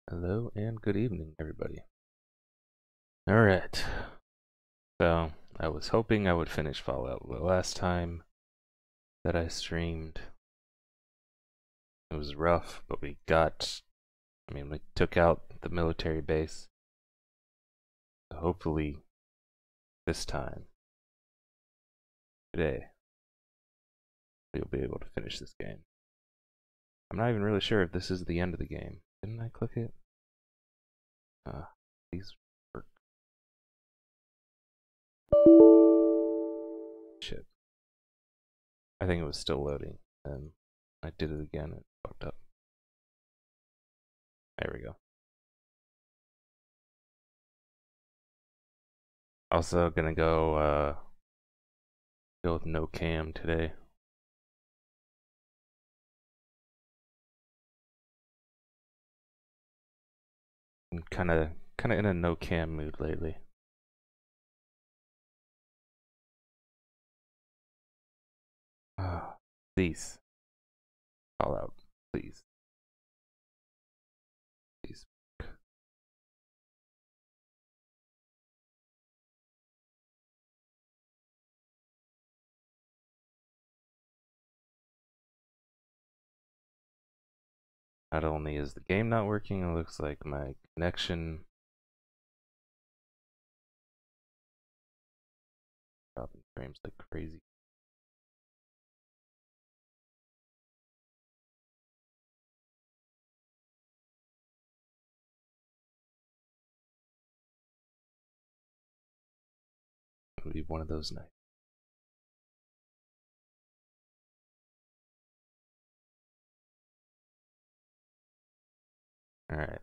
Hello and good evening, everybody. Alright, so I was hoping I would finish Fallout. The last time that I streamed, it was rough, but we took out the military base. So hopefully, this time, today, we'll be able to finish this game. I'm not even really sure if this is the end of the game. Didn't I click it? Please work. Shit. I think it was still loading, and I did it again and it fucked up. There we go. Also gonna go with no cam today. I'm kinda in a no cam mood lately. Please. Fallout. Please. Please. Not only is the game not working, it looks like my connection dropping frames like crazy. It would be one of those nights. Alright.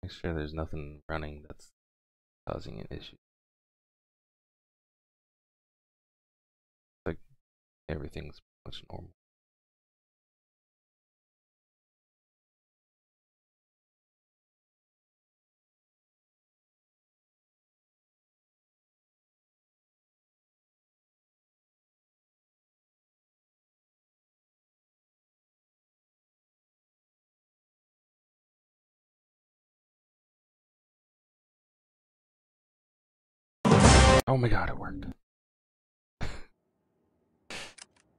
Make sure there's nothing running that's causing an issue. Like everything's much normal. Oh my god, it worked.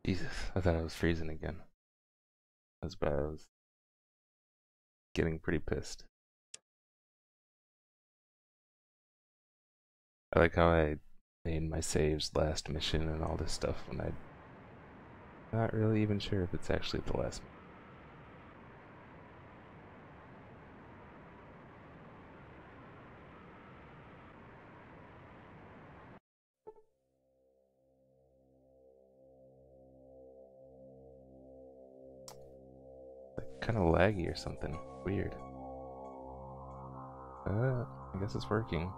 Jesus, I thought I was freezing again. That's bad. I was getting pretty pissed. I like how I made my saves last mission and all this stuff when I'm not really even sure if it's actually the last mission. Like kind of laggy or something. Weird. I guess it's working.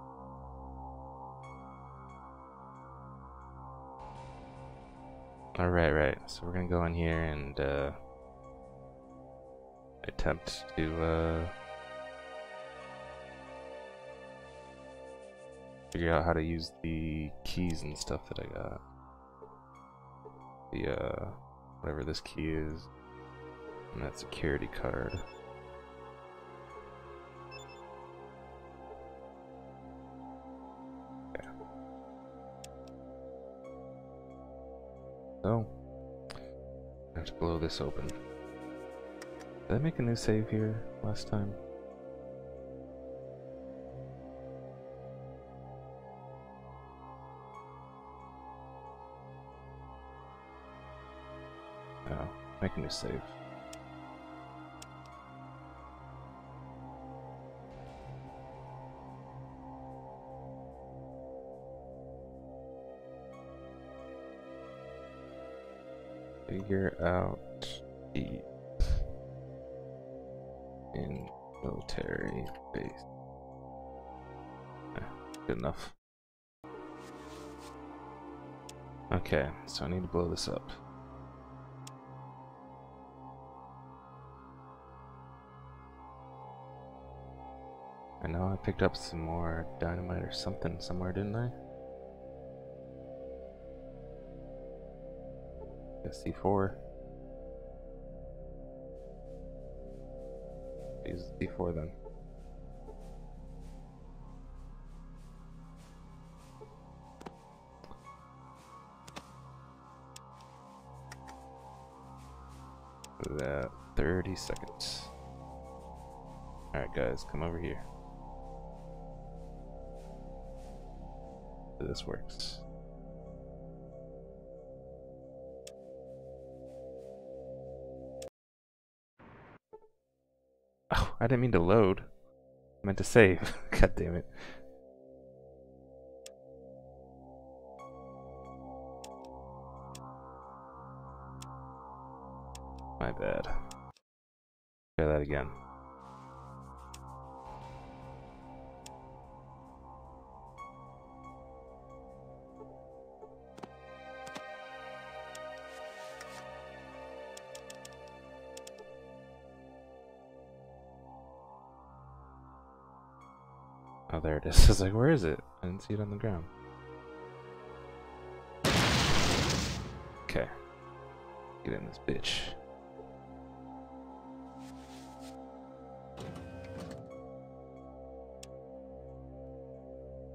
Right. So we're gonna go in here and attempt to figure out how to use the keys and stuff that I got. The whatever this key is, and that security card. Okay. So I have to blow this open. Did I make a new save here last time? No, make a new save. Figure out the in military base. Good enough. Okay, so I need to blow this up. I know I picked up some more dynamite or something somewhere, didn't I? Yeah, C4. Use D4 then. That 30 seconds. Alright guys, come over here. This works. Oh, I didn't mean to load. I meant to save. God damn it. My bad. Try that again. Oh, there it is. I was like, where is it? I didn't see it on the ground. Okay. Get in this bitch.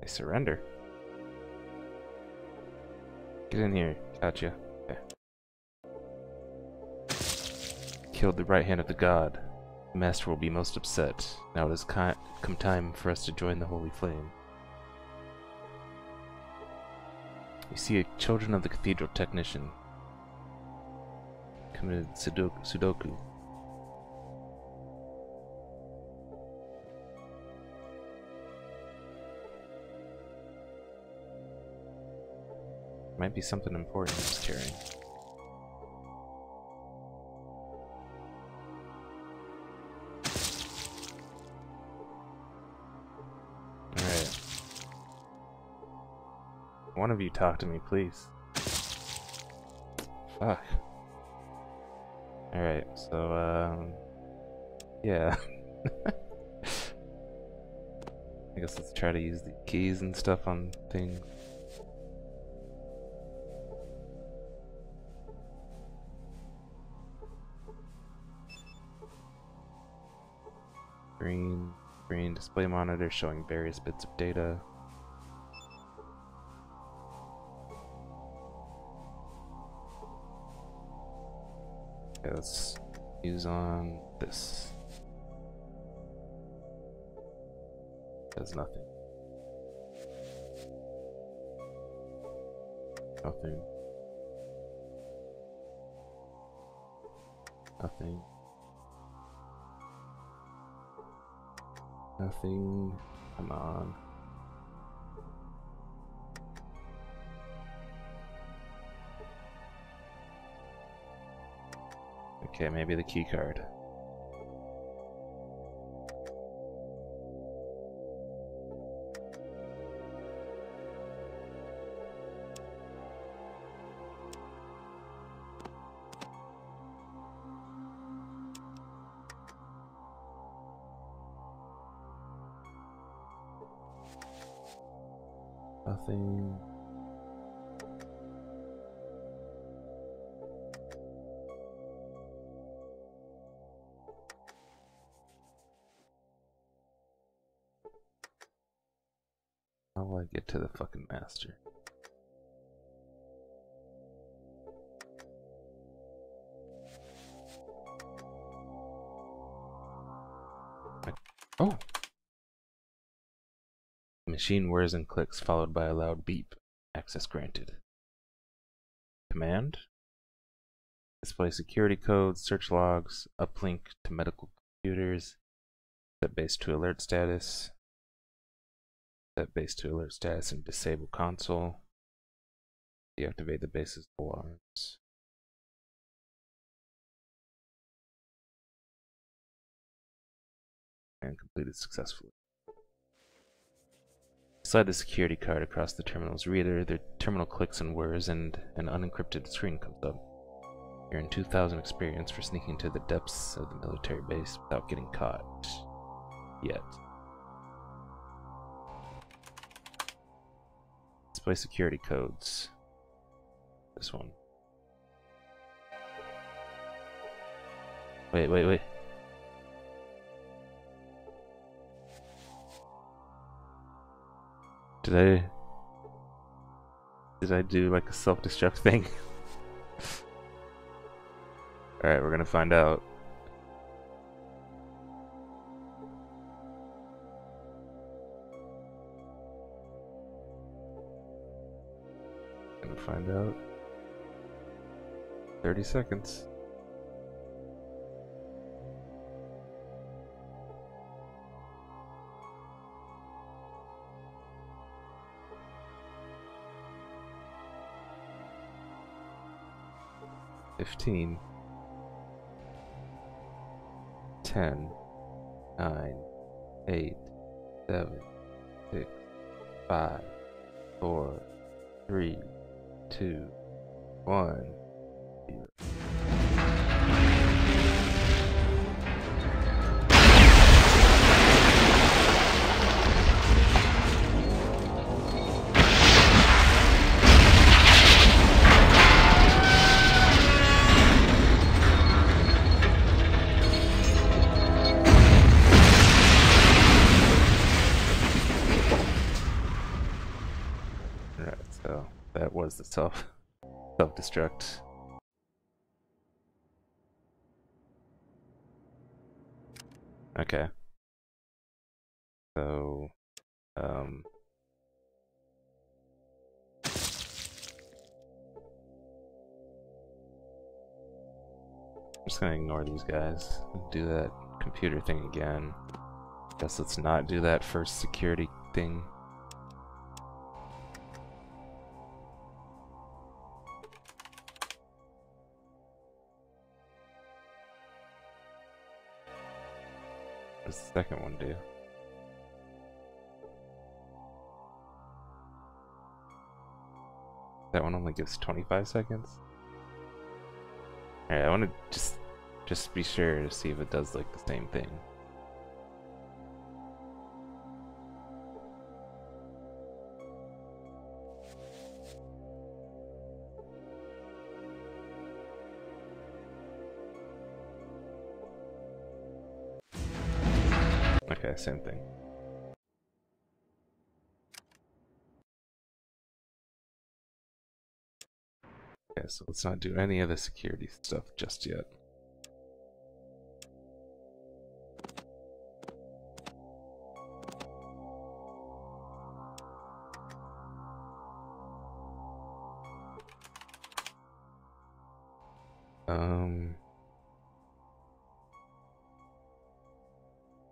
They surrender. Get in here. Gotcha. Okay. Killed the right hand of the god. The master will be most upset. Now it has come time for us to join the holy flame. You see, children of the cathedral technician committed Sudoku. Might be something important he's carrying. Alright. One of you talk to me, please. Fuck. Alright, so, yeah. I guess let's try to use the keys and stuff on things. Green display monitor showing various bits of data. Okay, let's use on this. Does nothing. Nothing. Nothing. Nothing. Come on. Okay, maybe the key card. Nothing. How will I get to the fucking master? Oh! The machine whirs and clicks, followed by a loud beep. Access granted. Command? Display security codes, search logs, uplink to medical computers, set base to alert status, set base to alert status and disable console, deactivate the base's alarms. And completed successfully. Slide the security card across the terminal's reader. The terminal clicks and whirs, and an unencrypted screen comes up. You're in 2,000 experience for sneaking to the depths of the military base without getting caught. Yet. Display security codes. This one. Wait. Did I do like a self-destruct thing? Alright, we're gonna find out. Gonna find out. 30 seconds. Fifteen. 10, 9, 8, 7, 6, 5, 4, 3, 2, 1, 0. So that was the self-destruct. Okay. So I'm just gonna ignore these guys. Do that computer thing again. Guess let's not do that first security thing. What does the second one do? That one only gives 25 seconds? Alright, I want to just be sure to see if it does like the same thing. Okay, same thing. Okay, so let's not do any of the security stuff just yet.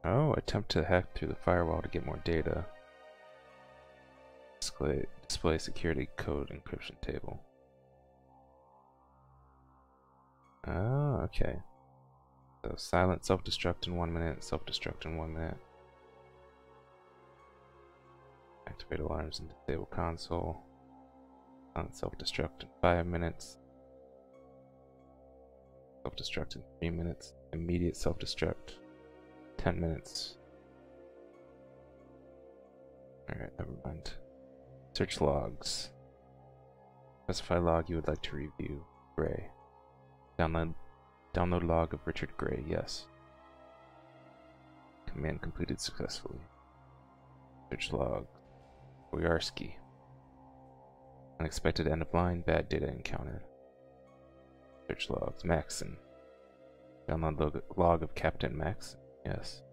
Oh, attempt to hack through the firewall to get more data. Display security code encryption table. Oh, okay. So silent self-destruct in 1 minute, self-destruct in 1 minute. Activate alarms and disable console. Silent self-destruct in 5 minutes. Self-destruct in 3 minutes. Immediate self-destruct 10 minutes. Alright, never mind. Search logs. Specify log you would like to review. Gray. Download log of Richard Gray. Yes. Command completed successfully. Search log. Boyarski. Unexpected end of line. Bad data encountered. Search logs. Maxon. Download log of Captain Maxon. Yes.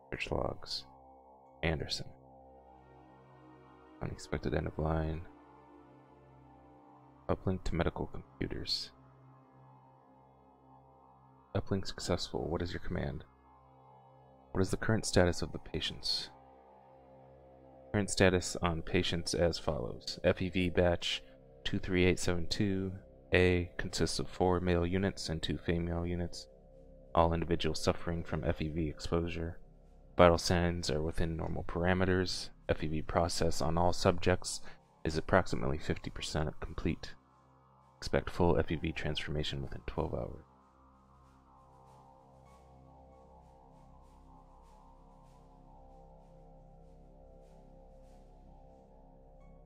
Search logs. Anderson. Unexpected end of line. Uplink to medical computers. Uplink successful. What is your command? What is the current status of the patients? Current status on patients as follows. FEV batch 23872. A consists of 4 male units and 2 female units. All individuals suffering from FEV exposure. Vital signs are within normal parameters. FEV process on all subjects is approximately 50% complete. Expect full FEV transformation within 12 hours.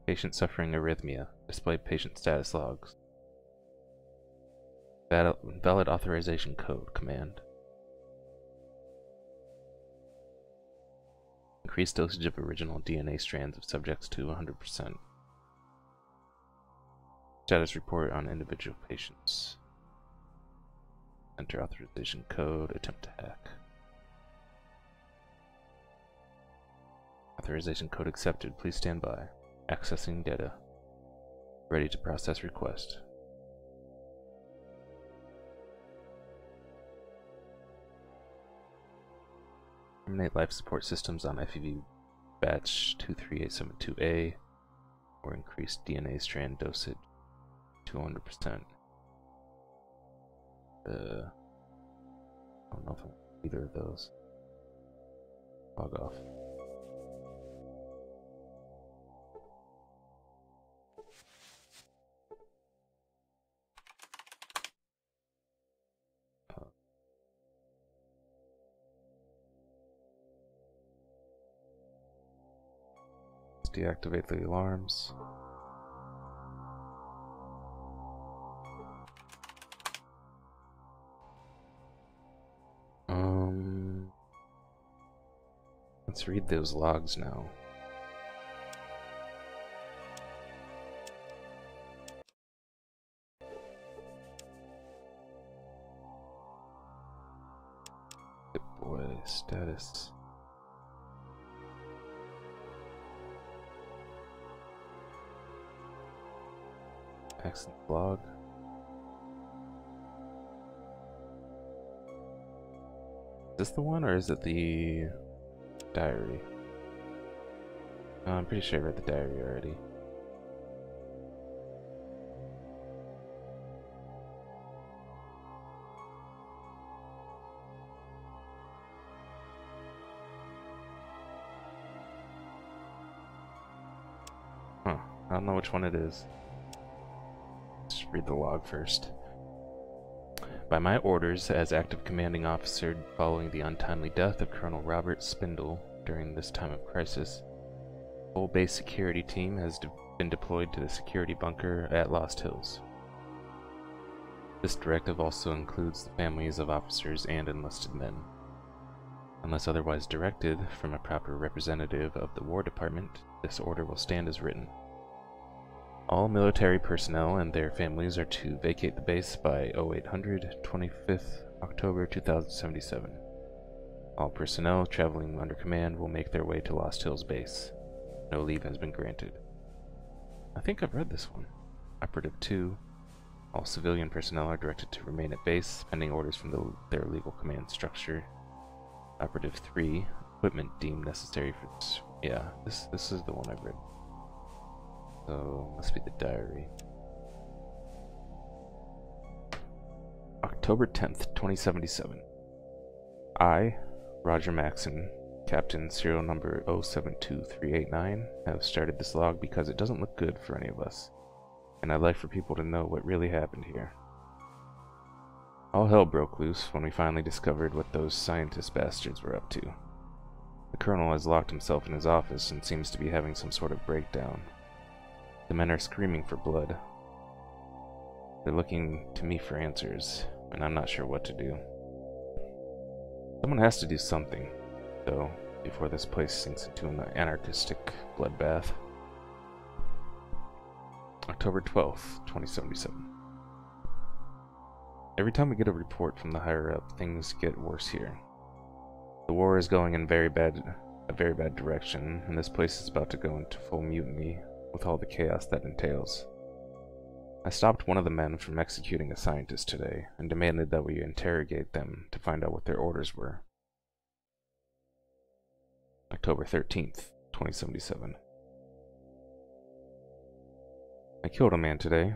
Patient suffering arrhythmia. Display patient status logs. Valid authorization code command. Increased dosage of original DNA strands of subjects to 100%. Status report on individual patients. Enter authorization code. Attempt to hack. Authorization code accepted. Please stand by. Accessing data. Ready to process request. Terminate life support systems on FEV batch 23872A or increase DNA strand dosage to 100%. I don't know if I'm either of those. Log off. Deactivate the alarms. Let's read those logs now. Good boy, status. Excellent log. Is this the one, or is it the diary? Oh, I'm pretty sure I read the diary already. Huh, I don't know which one it is. Let's read the log first. By my orders as active commanding officer following the untimely death of Colonel Robert Spindle during this time of crisis, the whole base security team has been deployed to the security bunker at Lost Hills. This directive also includes the families of officers and enlisted men. Unless otherwise directed from a proper representative of the War Department, this order will stand as written. All military personnel and their families are to vacate the base by 0800 25th October 2077. All personnel traveling under command will make their way to Lost Hills base. No leave has been granted. I think I've read this one. Operative 2. All civilian personnel are directed to remain at base pending orders from their legal command structure. Operative 3. Equipment deemed necessary for this. Yeah, this is the one I've read. So, must be the diary. October 10th, 2077. I, Roger Maxon, Captain serial number 072389, have started this log because it doesn't look good for any of us, and I'd like for people to know what really happened here. All hell broke loose when we finally discovered what those scientist bastards were up to. The Colonel has locked himself in his office and seems to be having some sort of breakdown. The men are screaming for blood. They're looking to me for answers, and I'm not sure what to do. Someone has to do something, though, before this place sinks into an anarchistic bloodbath. October 12th, 2077. Every time we get a report from the higher-up, things get worse here. The war is going in a very bad direction, and this place is about to go into full mutiny, with all the chaos that entails. I stopped one of the men from executing a scientist today, and demanded that we interrogate them to find out what their orders were. October 13th, 2077. I killed a man today.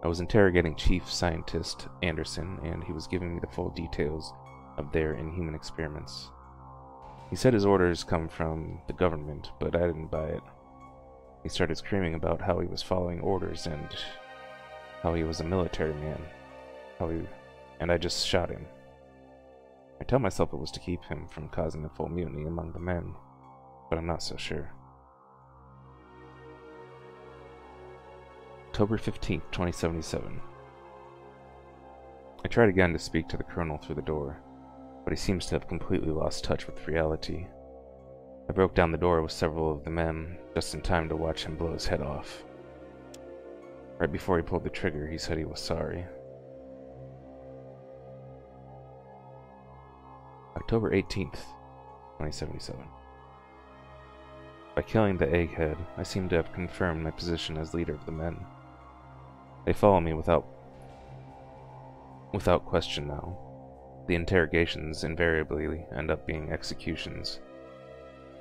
I was interrogating Chief Scientist Anderson, and he was giving me the full details of their inhuman experiments. He said his orders come from the government, but I didn't buy it. He started screaming about how he was following orders and how he was a military man. And I just shot him. I tell myself it was to keep him from causing a full mutiny among the men, but I'm not so sure. October 15th, 2077. I tried again to speak to the Colonel through the door, but he seems to have completely lost touch with reality. I broke down the door with several of the men, just in time to watch him blow his head off. Right before he pulled the trigger, he said he was sorry. October 18th, 2077. By killing the egghead, I seem to have confirmed my position as leader of the men. They follow me without question now. The interrogations invariably end up being executions.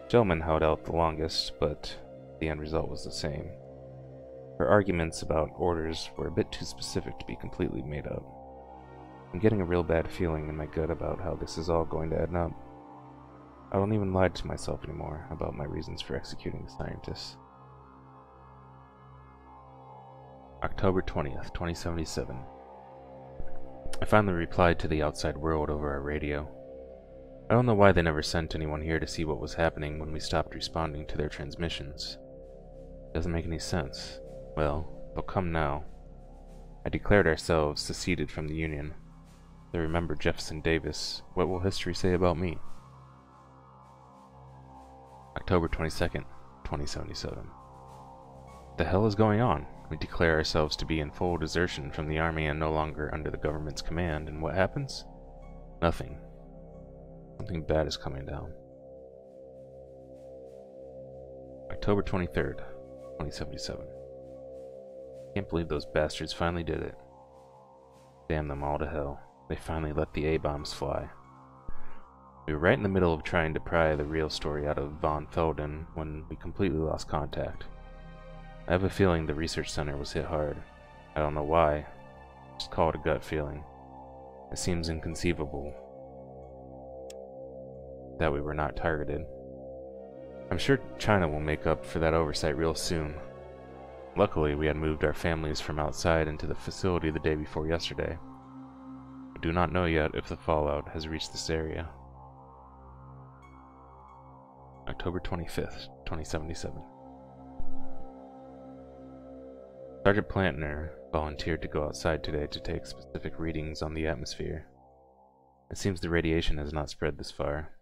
Gentleman held out the longest, but the end result was the same. Her arguments about orders were a bit too specific to be completely made up. I'm getting a real bad feeling in my gut about how this is all going to end up. I don't even lie to myself anymore about my reasons for executing the scientists. October 20th, 2077. I finally replied to the outside world over our radio. I don't know why they never sent anyone here to see what was happening when we stopped responding to their transmissions. Doesn't make any sense. Well, they'll come now. I declared ourselves seceded from the Union. They remember Jefferson Davis. What will history say about me? October 22nd, 2077. What the hell is going on? We declare ourselves to be in full desertion from the army and no longer under the government's command, and what happens? Nothing. Something bad is coming down. October 23rd, 2077. Can't believe those bastards finally did it. Damn them all to hell. They finally let the A-bombs fly. We were right in the middle of trying to pry the real story out of von Felden when we completely lost contact. I have a feeling the research center was hit hard. I don't know why. Just call it a gut feeling. It seems inconceivable that we were not targeted. I'm sure China will make up for that oversight real soon. Luckily, we had moved our families from outside into the facility the day before yesterday. We do not know yet if the fallout has reached this area. October 25th, 2077. Sergeant Plantner volunteered to go outside today to take specific readings on the atmosphere. It seems the radiation has not spread this far.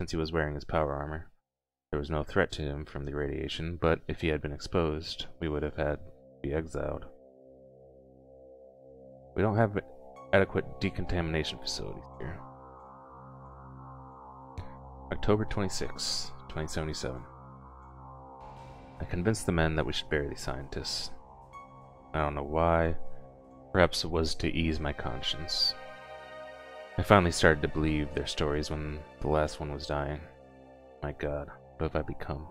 Since he was wearing his power armor, there was no threat to him from the radiation, but if he had been exposed, we would have had to be exiled. We don't have adequate decontamination facilities here. October 26, 2077. I convinced the men that we should bury the scientists. I don't know why. Perhaps it was to ease my conscience. I finally started to believe their stories when the last one was dying. My God, what have I become?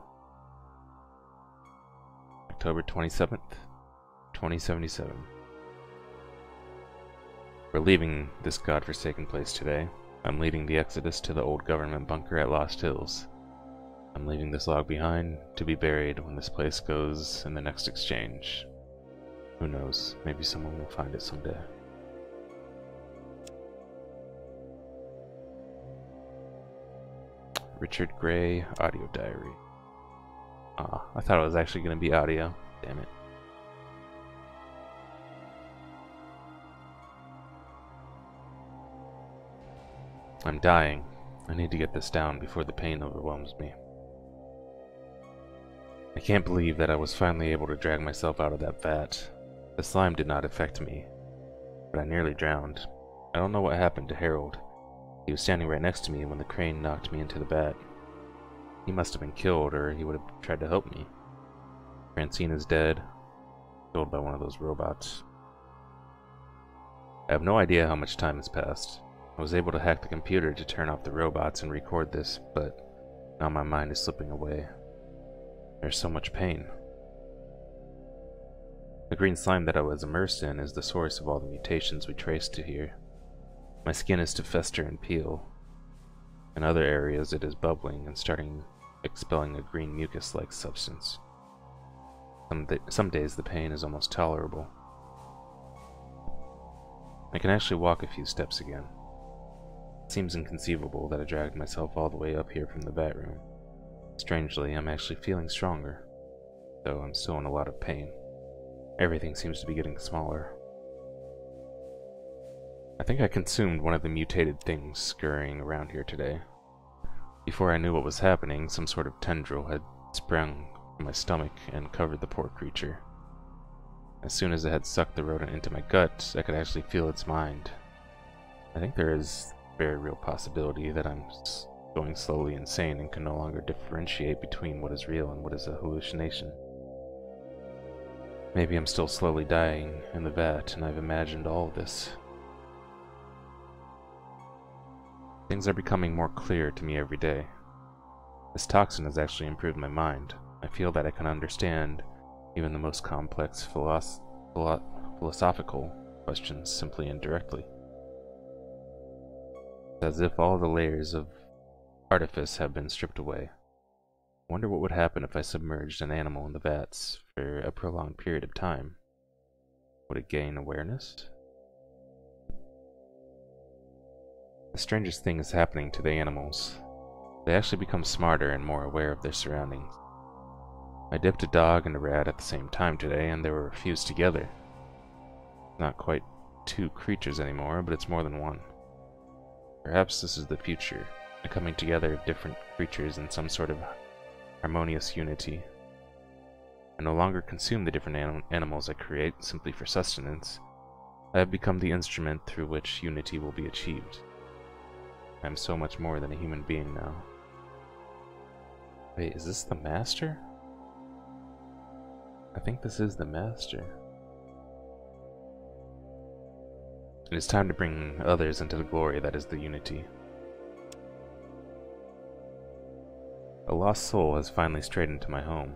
October 27th, 2077. We're leaving this godforsaken place today. I'm leading the exodus to the old government bunker at Lost Hills. I'm leaving this log behind to be buried when this place goes in the next exchange. Who knows, maybe someone will find it someday. Richard Gray, audio diary. I thought it was actually going to be audio. Damn it. I'm dying. I need to get this down before the pain overwhelms me. I can't believe that I was finally able to drag myself out of that vat. The slime did not affect me, but I nearly drowned. I don't know what happened to Harold. He was standing right next to me when the crane knocked me into the vat. He must have been killed, or he would have tried to help me. Francine is dead, killed by one of those robots. I have no idea how much time has passed. I was able to hack the computer to turn off the robots and record this, but now my mind is slipping away. There's so much pain. The green slime that I was immersed in is the source of all the mutations we traced to here. My skin is to fester and peel. In other areas it is bubbling and starting expelling a green mucus-like substance. Some days the pain is almost tolerable. I can actually walk a few steps again. It seems inconceivable that I dragged myself all the way up here from the vat room. Strangely, I'm actually feeling stronger, though I'm still in a lot of pain. Everything seems to be getting smaller. I think I consumed one of the mutated things scurrying around here today. Before I knew what was happening, some sort of tendril had sprung from my stomach and covered the poor creature. As soon as it had sucked the rodent into my gut, I could actually feel its mind. I think there is a very real possibility that I'm going slowly insane and can no longer differentiate between what is real and what is a hallucination. Maybe I'm still slowly dying in the vat and I've imagined all of this. Things are becoming more clear to me every day. This toxin has actually improved my mind. I feel that I can understand even the most complex philosophical questions simply and directly. It's as if all the layers of artifice have been stripped away. I wonder what would happen if I submerged an animal in the vats for a prolonged period of time. Would it gain awareness? The strangest thing is happening to the animals. They actually become smarter and more aware of their surroundings. I dipped a dog and a rat at the same time today, and they were fused together. Not quite two creatures anymore, but it's more than one. Perhaps this is the future, the coming together of different creatures in some sort of harmonious unity. I no longer consume the different animals I create simply for sustenance. I have become the instrument through which unity will be achieved. I am so much more than a human being now. Wait, is this the master? I think this is the master. It is time to bring others into the glory that is the unity. A lost soul has finally strayed into my home.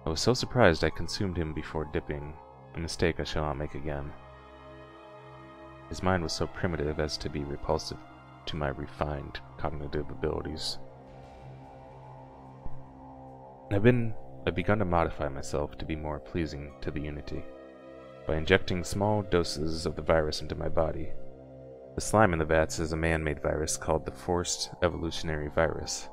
I was so surprised I consumed him before dipping, a mistake I shall not make again. His mind was so primitive as to be repulsive to my refined cognitive abilities. I've begun to modify myself to be more pleasing to the unity, by injecting small doses of the virus into my body. The slime in the vats is a man-made virus called the Forced Evolutionary Virus.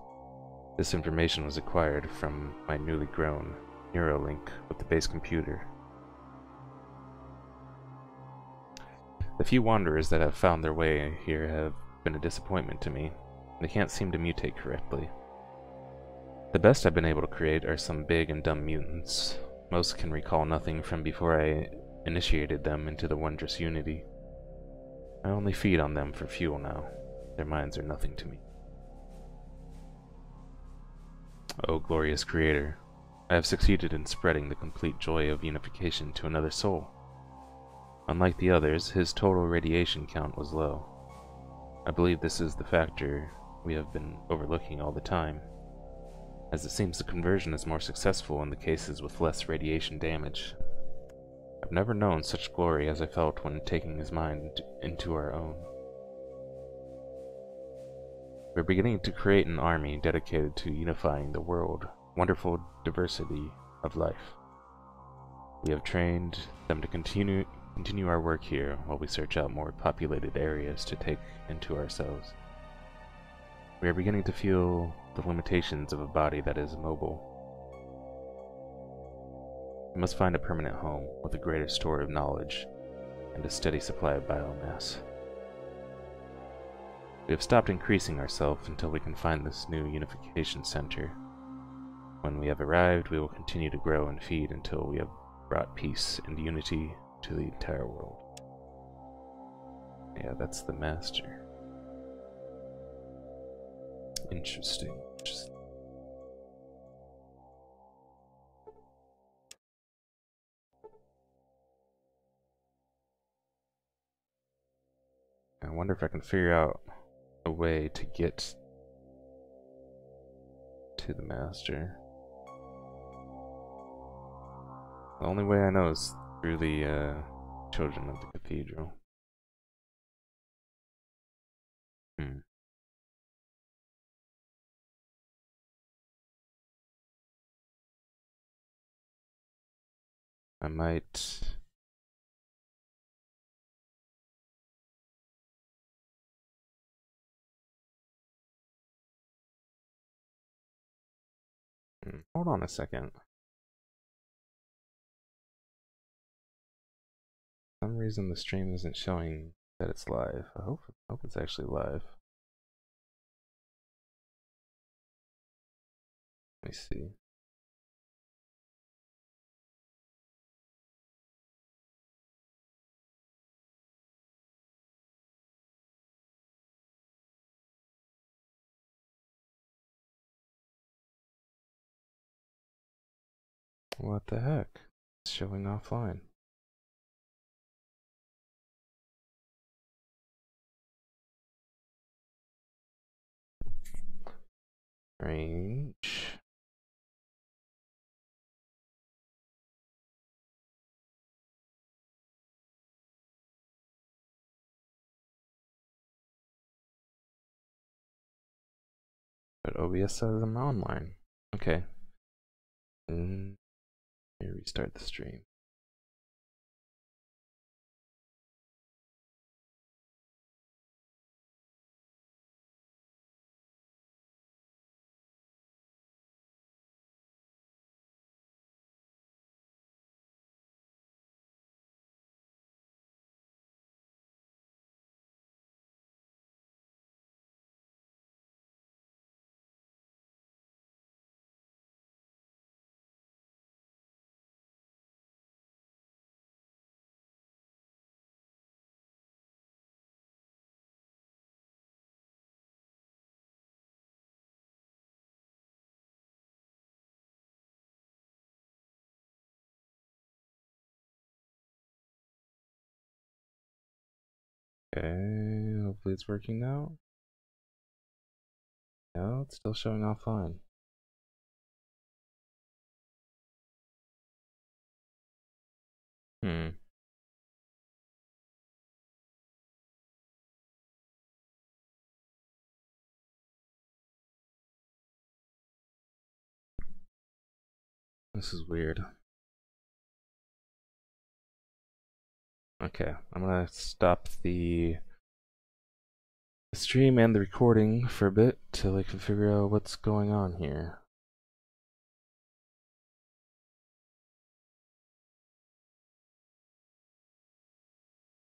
This information was acquired from my newly grown Neuralink with the base computer. The few wanderers that have found their way here have been a disappointment to me. They can't seem to mutate correctly. The best I've been able to create are some big and dumb mutants. Most can recall nothing from before I initiated them into the wondrous unity. I only feed on them for fuel now. Their minds are nothing to me. O glorious Creator, I have succeeded in spreading the complete joy of unification to another soul. Unlike the others, his total radiation count was low. I believe this is the factor we have been overlooking all the time, as it seems the conversion is more successful in the cases with less radiation damage. I've never known such glory as I felt when taking his mind into our own. We're beginning to create an army dedicated to unifying the world, wonderful diversity of life. We have trained them to continue our work here while we search out more populated areas to take into ourselves. We are beginning to feel the limitations of a body that is immobile. We must find a permanent home with a greater store of knowledge and a steady supply of biomass. We have stopped increasing ourselves until we can find this new unification center. When we have arrived, we will continue to grow and feed until we have brought peace and unity to the entire world. Yeah, that's the master. Interesting. I wonder if I can figure out a way to get to the master. The only way I know is through the children of the cathedral. I might... Hold on a second. For some reason the stream isn't showing that it's live. I hope it's actually live. Let me see. What the heck? It's showing offline. Strange. But OBS says I'm online. Okay. And let me restart the stream. Okay, hopefully it's working now. No, it's still showing offline. Hmm. This is weird. Okay, I'm gonna stop the stream and the recording for a bit till I can figure out what's going on here.